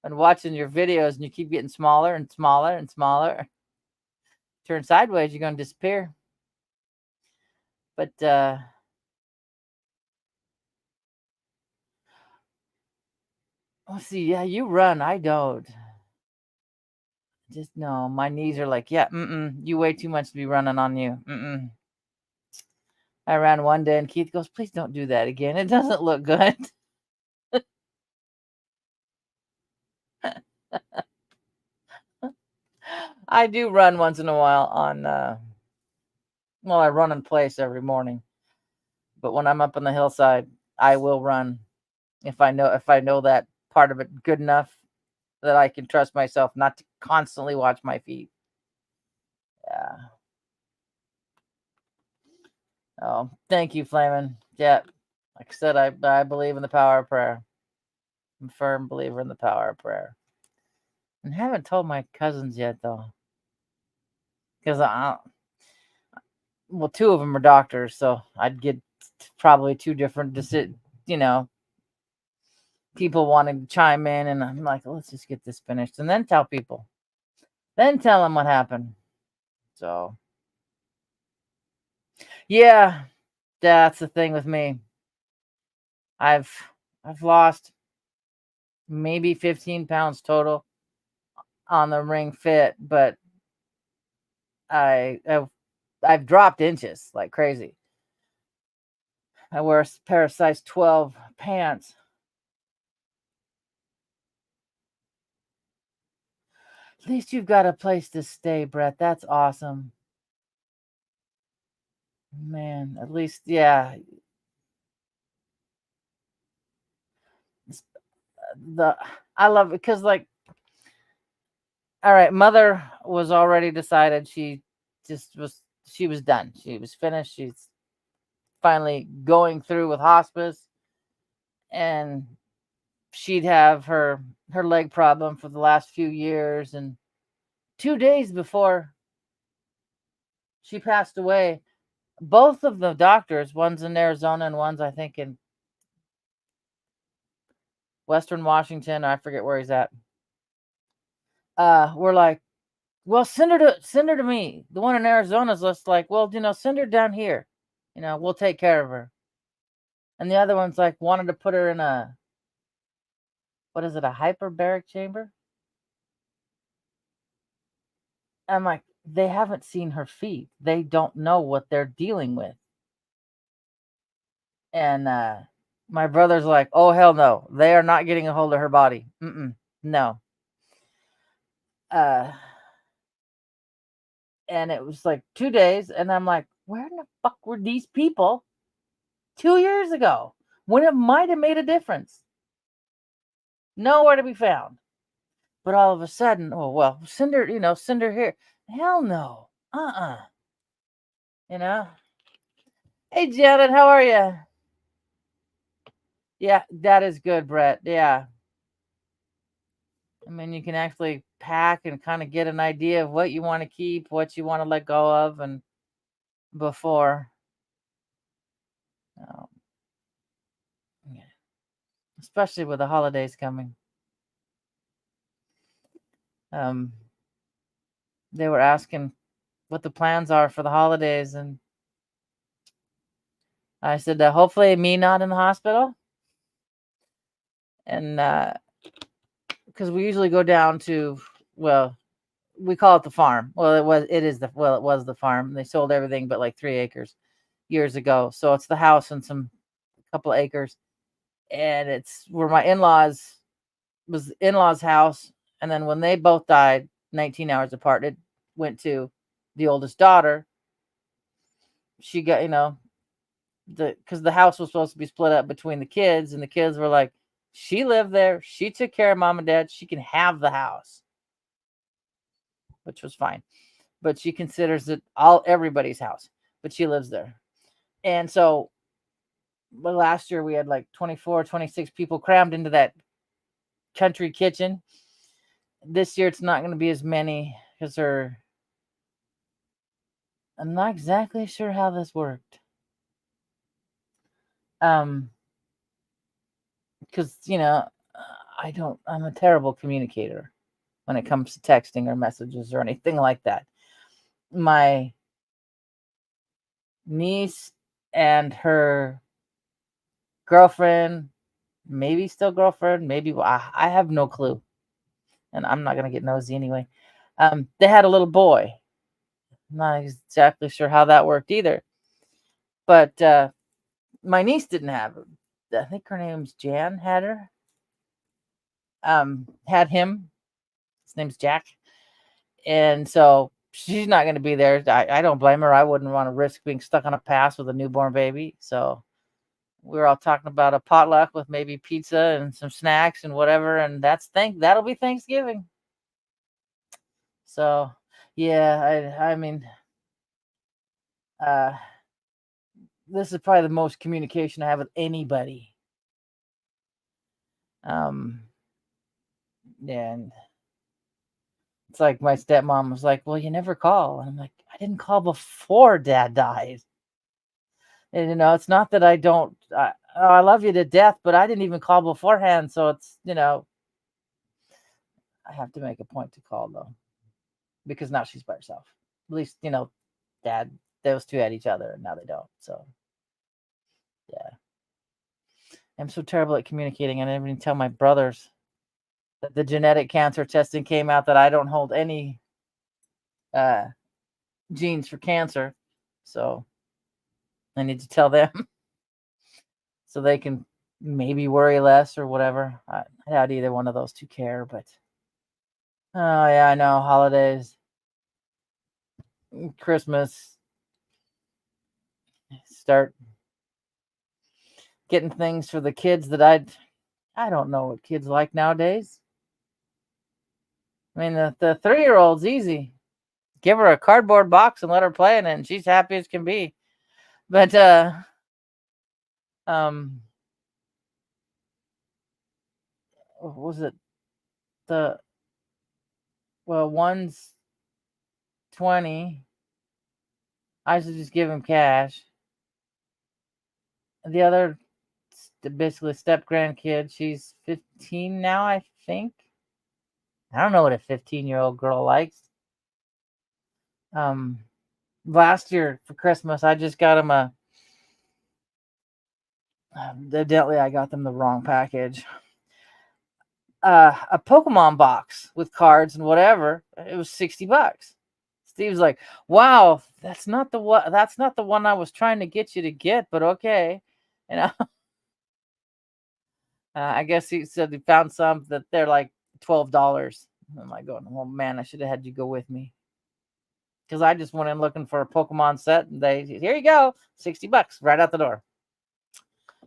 And watching your videos, and you keep getting smaller and smaller and smaller. Turn sideways, you're going to disappear. But let's see. Yeah, you run. I don't. Just no. My knees are like, yeah, you way too much to be running on you. I ran one day, and Keith goes, "Please don't do that again. It doesn't look good." I do run once in a while on. I run in place every morning, but when I'm up on the hillside, I will run. if I know that part of it good enough that I can trust myself not to constantly watch my feet. Yeah. Oh, thank you, Flamin. Yeah. Like I said, I believe in the power of prayer. I'm a firm believer in the power of prayer. And haven't told my cousins yet though. Because well, two of them are doctors, so I'd get probably two different people wanting to chime in, and I'm like, let's just get this finished and then tell people. Then tell them what happened. So yeah, that's the thing with me. I've lost maybe 15 pounds total on the Ring Fit, but I've dropped inches like crazy. I wear a pair of size 12 pants. At least you've got a place to stay, Brett. That's awesome. Man, at least, yeah. I love it because, like, all right, mother was already decided. She was done. She was finished. She's finally going through with hospice, and she'd have her leg problem for the last few years. And 2 days before she passed away, both of the doctors, one's in Arizona and one's, I think, in Western Washington, I forget where he's at, we're like, well, send her to me. The one in Arizona's just like, well, send her down here. We'll take care of her. And the other one's like, wanted to put her in what is it, a hyperbaric chamber? I'm like, they haven't seen her feet. They don't know what they're dealing with. And my brother's like, oh, hell no. They are not getting a hold of her body. No. And it was like 2 days, and I'm like, where in the fuck were these people 2 years ago when it might have made a difference? Nowhere to be found. But all of a sudden, oh well, send her here. Hell no. You know. Hey Janet, how are you? Yeah, that is good, Brett. Yeah. I mean, you can actually pack and kind of get an idea of what you want to keep, what you want to let go of, and before. Yeah. Especially with the holidays coming. They were asking what the plans are for the holidays, and I said, hopefully me not in the hospital. And because we usually go down to, well, we call it the farm. Well, it was the farm. They sold everything but like 3 acres years ago. So it's the house and a couple of acres. And it's where my in-laws house. And then when they both died 19 hours apart, it went to the oldest daughter. She got, because the house was supposed to be split up between the kids, and the kids were like, she lived there, she took care of mom and dad, she can have the house, which was fine. But she considers it everybody's house, but she lives there. And so last year we had like 24, 26 people crammed into that country kitchen. This year it's not going to be as many because I'm not exactly sure how this worked. Because I'm a terrible communicator when it comes to texting or messages or anything like that. My niece and her girlfriend, maybe still girlfriend, maybe I have no clue, and I'm not gonna get nosy anyway. They had a little boy. I'm not exactly sure how that worked either, but my niece didn't have her. I think her name's Jan. Had her. Had him. His name's Jack, and so she's not going to be there. I don't blame her. I wouldn't want to risk being stuck on a pass with a newborn baby. So we were all talking about a potluck with maybe pizza and some snacks and whatever, and that'll be Thanksgiving. So, yeah, I mean, uh, this is probably the most communication I have with anybody. Um, yeah, and it's like my stepmom was like, "Well, you never call," and I'm like, "I didn't call before Dad died." And it's not that I don't. I love you to death, but I didn't even call beforehand, so it's I have to make a point to call though, because now she's by herself. At least Dad, those two had each other, and now they don't. So yeah, I'm so terrible at communicating. I didn't even tell my brothers that the genetic cancer testing came out that I don't hold any uh, genes for cancer. So I need to tell them so they can maybe worry less or whatever. I doubt either one of those two care, but oh yeah, I know. Holidays, Christmas, start getting things for the kids that I don't know what kids like nowadays. I mean, the 3-year-old's easy. Give her a cardboard box and let her play in it, and she's happy as can be. But um, what was it? The Well, one's 20. I should just give him cash. The other, basically step grandkid, she's 15 now, I think. I don't know what a 15-year-old girl likes. Last year for Christmas, I just got him evidently I got them the wrong package. A Pokemon box with cards and whatever. It was $60. Steve's like, "Wow, that's not the one. That's not the one I was trying to get you to get, but okay." You know, I guess he said he found some that they're like $12. I'm like going, "Well, man, I should have had you go with me." Because I just went in looking for a Pokemon set, and here you go, $60 right out the door.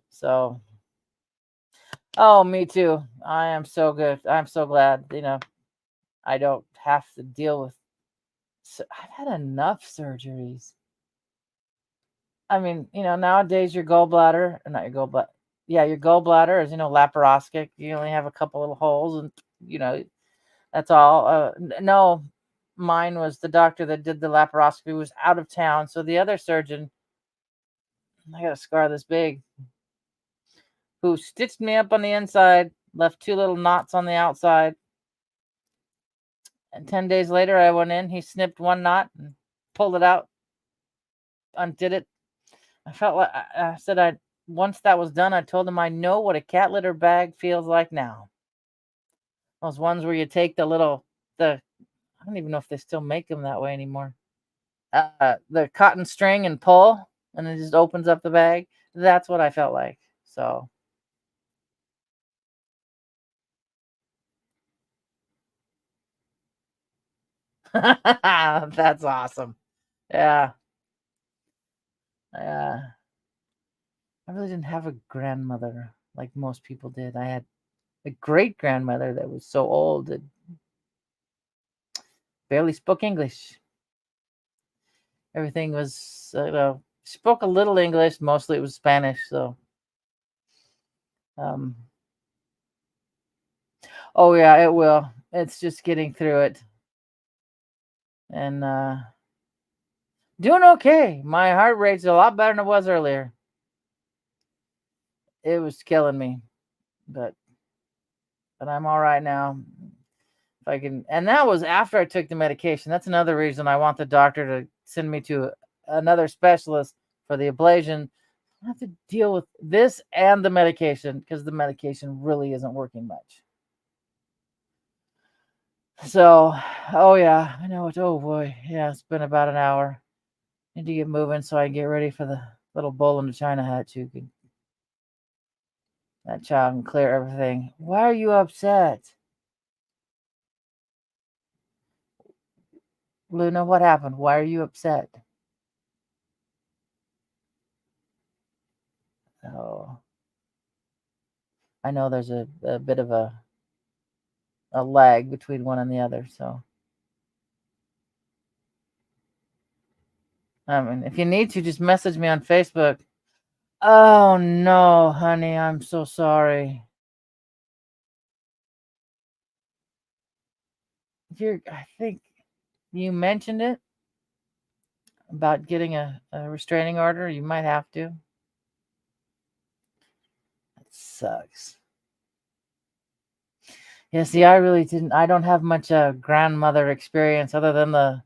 So, oh, me too. I am so good. I'm so glad. I don't have to deal with. I've had enough surgeries. I mean, nowadays your gallbladder, not your gallbladder, yeah, your gallbladder is, laparoscopic. You only have a couple little holes, and that's all. No, mine was the doctor that did the laparoscopy was out of town, so the other surgeon, I got a scar this big, who stitched me up on the inside, left 2 little knots on the outside, and 10 days later I went in. He snipped one knot and pulled it out, undid it. I felt like I said once that was done, I told him I know what a cat litter bag feels like now. Those ones where you take I don't even know if they still make them that way anymore. The cotton string and pull, and it just opens up the bag. That's what I felt like. So that's awesome. Yeah. Yeah. I really didn't have a grandmother like most people did. I had a great grandmother that was so old that barely spoke English. Everything was, spoke a little English. Mostly it was Spanish. So, um, oh yeah, it will. It's just getting through it, and doing okay. My heart rate's a lot better than it was earlier. It was killing me, but I'm all right now. If I can, and that was after I took the medication. That's another reason I want the doctor to send me to another specialist for the ablation. I have to deal with this and the medication because the medication really isn't working much. So, oh yeah, I know it. Oh boy, yeah, it's been about an hour. Need to get moving so I can get ready for the little bowl in the China hat. That child can clear everything. Why are you upset, Luna? What happened? Why are you upset? Oh, I know there's a bit of a lag between one and the other. So, I mean, if you need to, just message me on Facebook. Oh no, honey, I'm so sorry. I think you mentioned it about getting a restraining order. You might have to. It sucks. Yeah, see, I really didn't. I don't have much grandmother experience other than the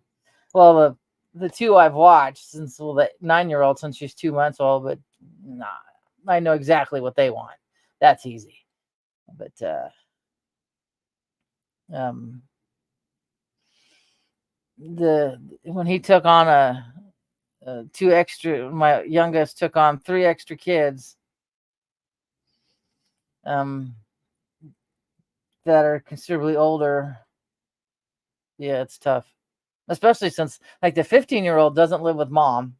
two I've watched since the 9-year-old since she's 2 months old. But nah, I know exactly what they want. That's easy. But um, when he took on two extra, my youngest took on 3 extra kids. That are considerably older. Yeah, it's tough. Especially since like the 15-year-old doesn't live with mom.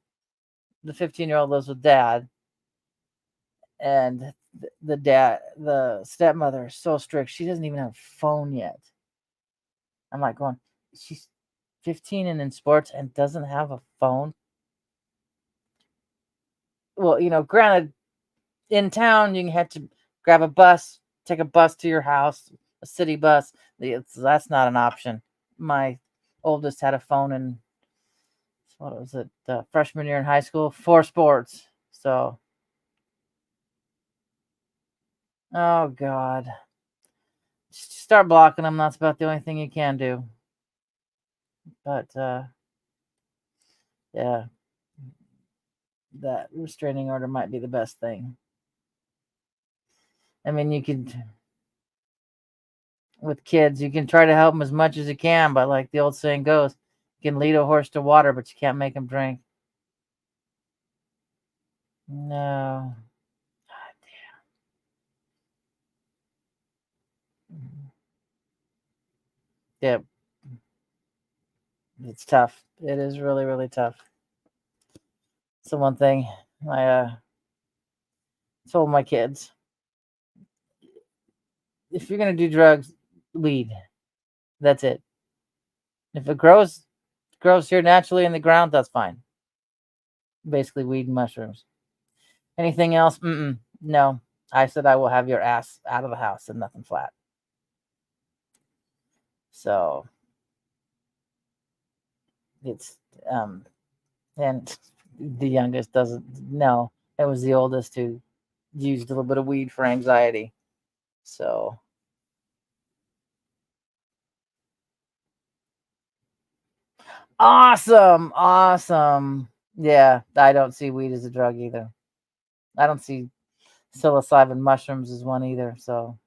The 15-year-old lives with dad. And the stepmother is so strict. She doesn't even have a phone yet. I'm like going, she's 15 and in sports and doesn't have a phone. Well, granted, in town you have to grab a bus, take a bus to your house, a city bus. That's not an option. My oldest had a phone in, what was it, freshman year in high school for sports. So, oh God, start blocking them. That's about the only thing you can do. But yeah, that restraining order might be the best thing. I mean, you could, with kids, you can try to help them as much as you can, but like the old saying goes, you can lead a horse to water, but you can't make him drink. No. God damn. Yeah, it's tough. It is really, really tough. So one thing I told my kids, if you're gonna do drugs, weed. That's it. If it grows here naturally in the ground, that's fine. Basically, weed and mushrooms. Anything else? No. I said I will have your ass out of the house and nothing flat. So it's and the youngest doesn't know. It was the oldest who used a little bit of weed for anxiety. So awesome. Yeah, I don't see weed as a drug either. I don't see psilocybin mushrooms as one either. So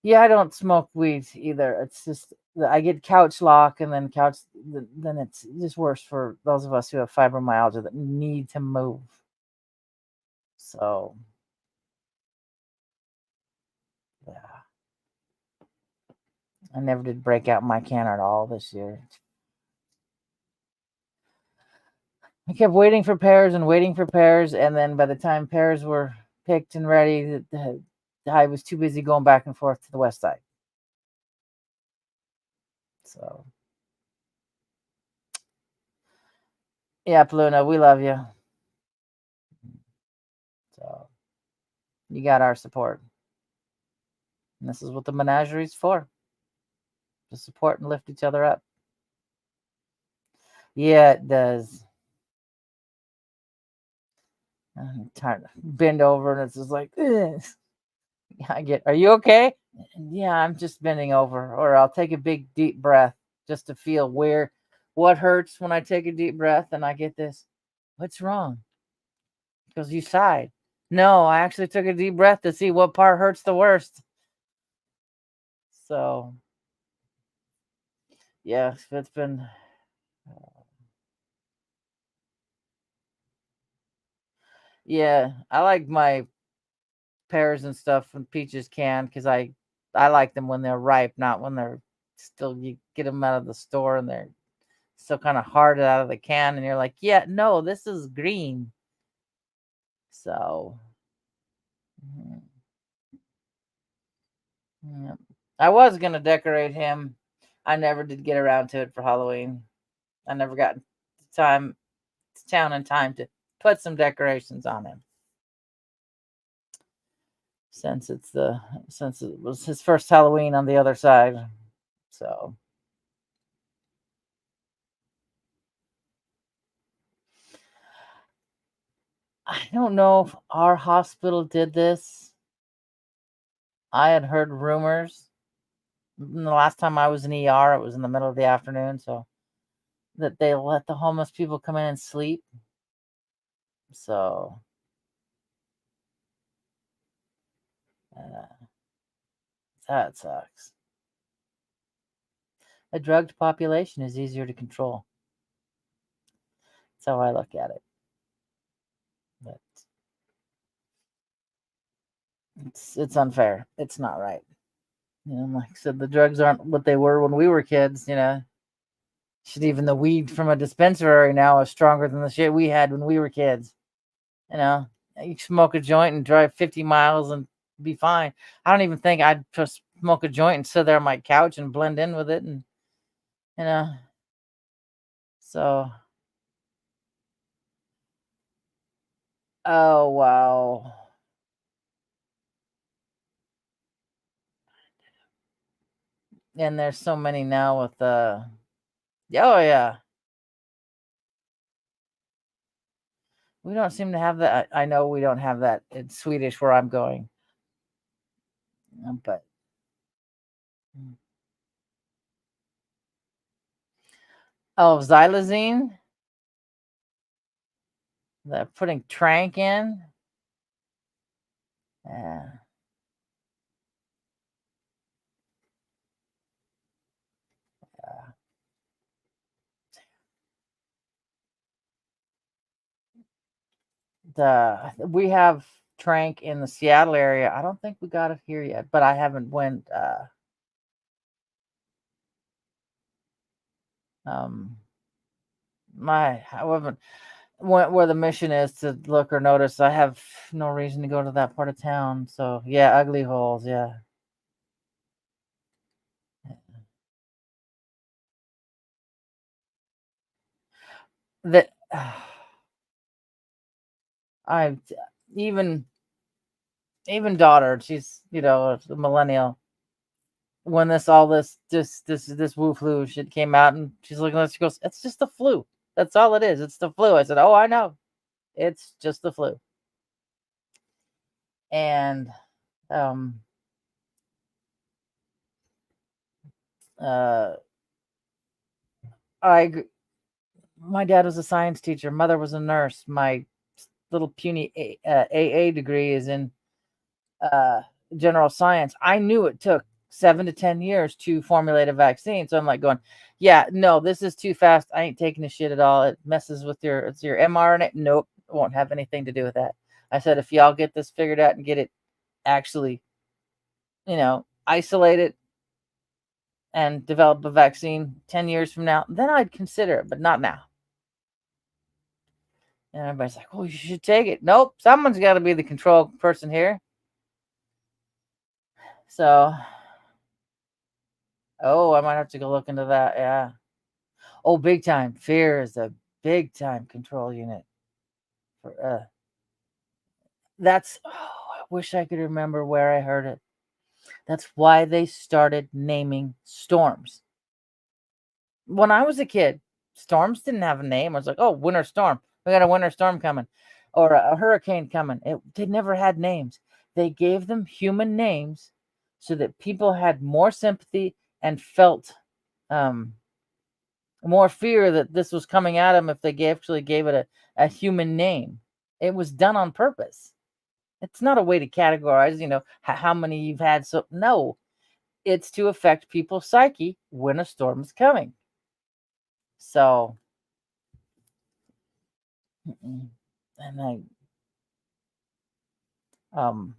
yeah, I don't smoke weed either. It's just I get couch lock, and then then it's just worse for those of us who have fibromyalgia that need to move. So yeah, I never did break out my can at all this year. I kept waiting for pears, and then by the time pears were picked and ready, I was too busy going back and forth to the west side. So yeah, Paluna, we love you. So you got our support. And this is what the menagerie is for. To support and lift each other up. Yeah, it does. I'm trying to bend over, and it's just like, ugh. Are you okay? Yeah, I'm just bending over. Or I'll take a big, deep breath just to feel what hurts when I take a deep breath, and I get this. What's wrong? Because you sighed. No, I actually took a deep breath to see what part hurts the worst. So, yeah, it's been. Yeah, I like my pears and stuff from peaches canned because I like them when they're ripe, not when they're still, you get them out of the store and they're still kind of hard out of the can, and you're like, yeah, no, this is green. So Mhm. Yep. I was gonna decorate him. I never did get around to it for Halloween. I never got time to town in time to put some decorations on him since since it was his first Halloween on the other side. So I don't know if our hospital did this. I had heard rumors. The last time I was in ER, it was in the middle of the afternoon, so that they let the homeless people come in and sleep. So uh, that sucks. A drugged population is easier to control. That's how I look at it. But it's unfair. It's not right. Like I said, the drugs aren't what they were when we were kids. Shit, even the weed from a dispensary now is stronger than the shit we had when we were kids. You know, you smoke a joint and drive 50 miles and be fine. I don't even think I'd just smoke a joint and sit there on my couch and blend in with it. And, you know, so, oh, wow. And there's so many now with, oh, yeah. We don't seem to have that. I know we don't have that in Swedish where I'm going. But oh, xylazine, they're putting trank in. Yeah. We have trank in the Seattle area. I don't think we got it here yet, but I haven't went um my I haven't went where the mission is to look or notice. I have no reason to go to that part of town. So yeah, ugly holes, yeah. That I even even daughter, she's a millennial. When this Wu flu shit came out, and she's looking at it, she goes, "It's just the flu. That's all it is. It's the flu." I said, "Oh, I know. It's just the flu." And um uh I my dad was a science teacher, mother was a nurse. My little puny AA degree is in uh, general science. I knew it took 7 to 10 years to formulate a vaccine. So I'm like going, yeah, no, this is too fast. I ain't taking the shit at all. It messes with it's your mRNA. Nope, it won't have anything to do with that. I said, if y'all get this figured out and get it actually, isolate it and develop a vaccine 10 years from now, then I'd consider it, but not now. And everybody's like, oh, you should take it. Nope, someone's got to be the control person here. So, oh, I might have to go look into that. Yeah. Oh, big time. Fear is a big time control unit. For, oh, I wish I could remember where I heard it. That's why they started naming storms. When I was a kid, storms didn't have a name. I was like, oh, winter storm. We got a winter storm coming or a hurricane coming. They never had names. They gave them human names so that people had more sympathy and felt more fear that this was coming at them if they actually gave it a human name. It was done on purpose. It's not a way to categorize, how many you've had. So, no, it's to affect people's psyche when a storm is coming. So, and um,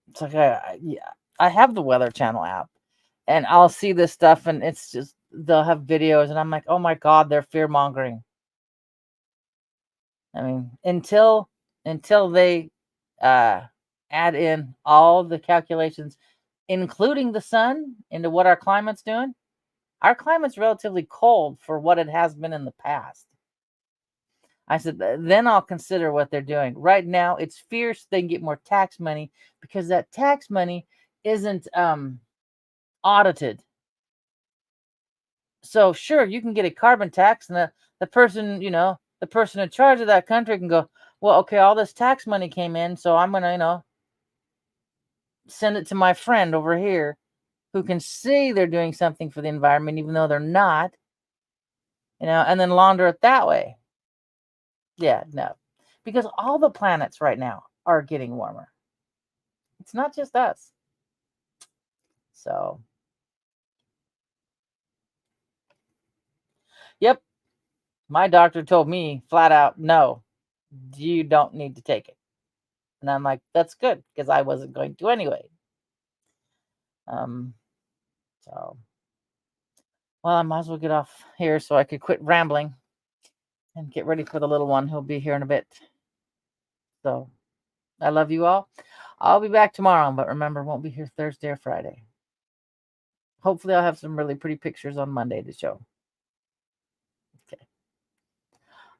it's like I have the Weather Channel app, and I'll see this stuff, and it's just they'll have videos, and I'm like, oh my god, they're fear mongering. I mean, until until they add in all the calculations, including the sun, into what our climate's doing. Our climate's relatively cold for what it has been in the past. I said, then I'll consider what they're doing. Right now, it's fierce. They can get more tax money because that tax money isn't audited. So sure, you can get a carbon tax, and the person, the person in charge of that country can go, well, okay, all this tax money came in, so I'm gonna, send it to my friend over here who can say they're doing something for the environment, even though they're not, and then launder it that way. Yeah, no, because all the planets right now are getting warmer. It's not just us. So, yep, my doctor told me flat out, no, you don't need to take it. And I'm like, that's good, because I wasn't going to anyway. So, well, I might as well get off here so I could quit rambling and get ready for the little one who'll be here in a bit. So, I love you all. I'll be back tomorrow, but remember, won't be here Thursday or Friday. Hopefully, I'll have some really pretty pictures on Monday to show. Okay.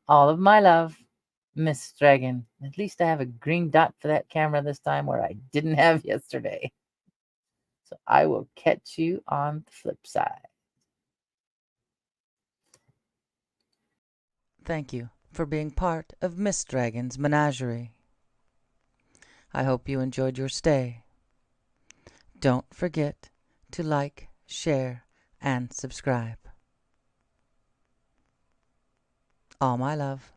All of my love, Miss Dragon. At least I have a green dot for that camera this time, where I didn't have yesterday. So I will catch you on the flip side. Thank you for being part of Miss Dragon's menagerie. I hope you enjoyed your stay. Don't forget to like, share, and subscribe. All my love,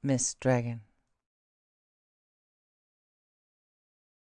Miss Dragon.